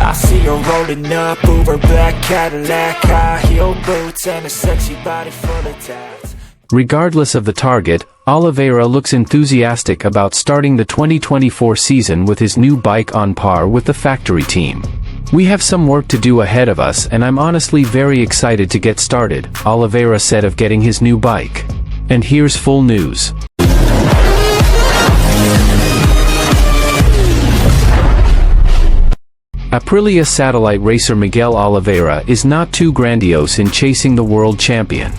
I see her rolling up, Uber black Cadillac, high heel boots and a sexy body full of tats. Regardless of the target, Oliveira looks enthusiastic about starting the 2024 season with his new bike on par with the factory team. "We have some work to do ahead of us and I'm honestly very excited to get started," Oliveira said of getting his new bike. And here's full news. Aprilia satellite racer Miguel Oliveira is not too grandiose in chasing the world champion.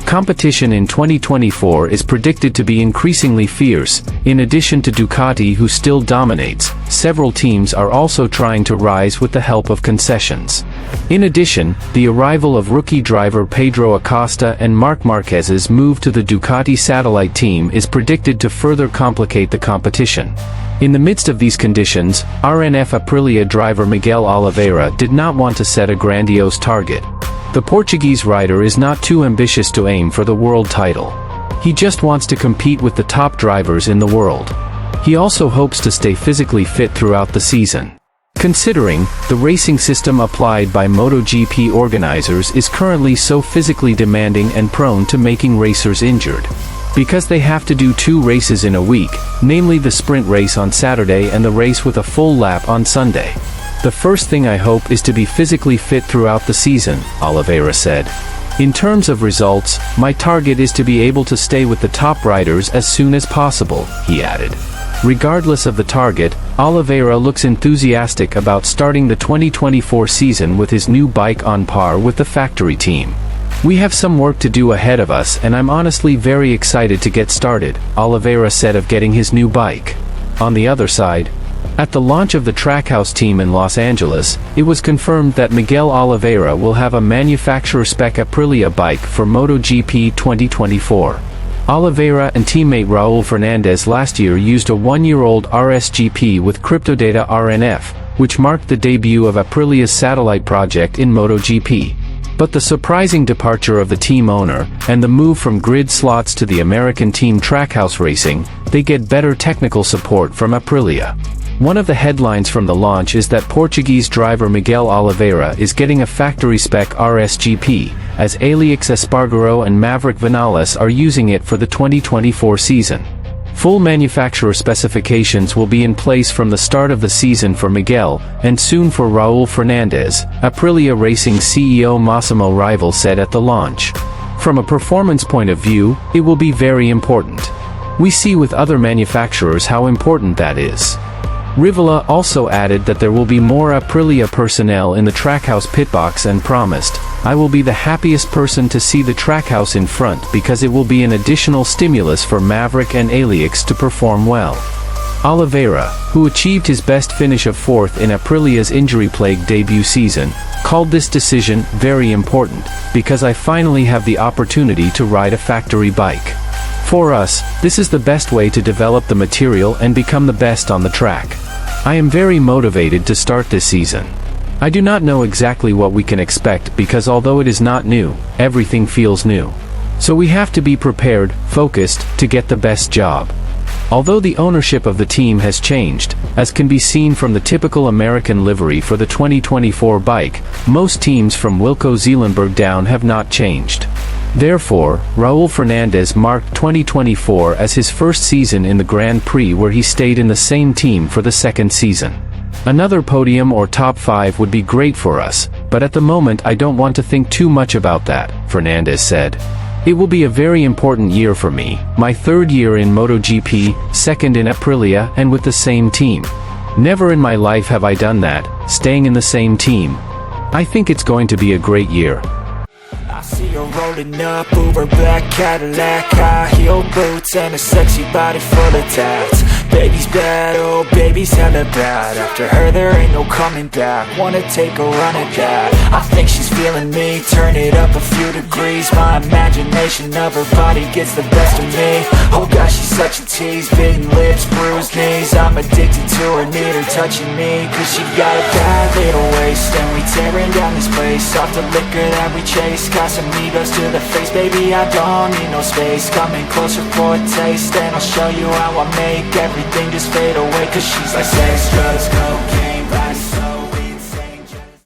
Competition in 2024 is predicted to be increasingly fierce. In addition to Ducati, who still dominates, several teams are also trying to rise with the help of concessions. In addition, the arrival of rookie driver Pedro Acosta and Marc Marquez's move to the Ducati satellite team is predicted to further complicate the competition. In the midst of these conditions, RNF Aprilia driver Miguel Oliveira did not want to set a grandiose target. The Portuguese rider is not too ambitious to aim for the world title. He just wants to compete with the top drivers in the world. He also hopes to stay physically fit throughout the season. Considering the racing system applied by MotoGP organizers is currently so physically demanding and prone to making racers injured. Because they have to do 2 races in a week, namely the sprint race on Saturday and the race with a full lap on Sunday. "The first thing I hope is to be physically fit throughout the season," Oliveira said. "In terms of results, my target is to be able to stay with the top riders as soon as possible," he added. Regardless of the target, Oliveira looks enthusiastic about starting the 2024 season with his new bike on par with the factory team. "We have some work to do ahead of us and I'm honestly very excited to get started," Oliveira said of getting his new bike. On the other side, at the launch of the Trackhouse team in Los Angeles, it was confirmed that Miguel Oliveira will have a manufacturer-spec Aprilia bike for MotoGP 2024. Oliveira and teammate Raul Fernandez last year used a 1-year-old RSGP with Cryptodata RNF, which marked the debut of Aprilia's satellite project in MotoGP. But the surprising departure of the team owner, and the move from grid slots to the American team Trackhouse Racing, they get better technical support from Aprilia. One of the headlines from the launch is that Portuguese driver Miguel Oliveira is getting a factory-spec RSGP, as Aleix Espargaro and Maverick Vinales are using it for the 2024 season. Full manufacturer specifications will be in place from the start of the season for Miguel, and soon for Raul Fernandez, Aprilia Racing CEO Massimo Rival said at the launch. "From a performance point of view, it will be very important. We see with other manufacturers how important that is." Rivola also added that there will be more Aprilia personnel in the Trackhouse pitbox and promised, "I will be the happiest person to see the Trackhouse in front because it will be an additional stimulus for Maverick and Aleix to perform well." Oliveira, who achieved his best finish of 4th in Aprilia's injury-plagued debut season, called this decision very important, because I finally have the opportunity to ride a factory bike. "For us, this is the best way to develop the material and become the best on the track. I am very motivated to start this season. I do not know exactly what we can expect because although it is not new, everything feels new. So we have to be prepared, focused, to get the best job." Although the ownership of the team has changed, as can be seen from the typical American livery for the 2024 bike, most teams from Wilco Zeelenberg down have not changed. Therefore, Raul Fernandez marked 2024 as his first season in the Grand Prix where he stayed in the same team for the second season. "Another podium or top 5 would be great for us, but at the moment I don't want to think too much about that," Fernandez said. "It will be a very important year for me, my 3rd year in MotoGP, 2nd in Aprilia and with the same team. Never in my life have I done that, staying in the same team. I think it's going to be a great year." I see her rolling up, Uber black Cadillac, high heel boots and a sexy body full of tats. Baby's bad, oh baby's hella bad. After her there ain't no coming back. Wanna take a run at that. I think she's feeling me, turn it up a few degrees. My imagination of her body gets the best of me. Oh gosh, she's such a tease, bitten lips, bruised knees. I'm addicted to her, need her touching me, cause she got a bad little waist. And we tearing down this place, off the liquor that we chase. Casamigos to the face, baby I don't need no space. Coming closer for a taste, and I'll show you how I make everything just fade away. Cause she's like sex, drugs, coke,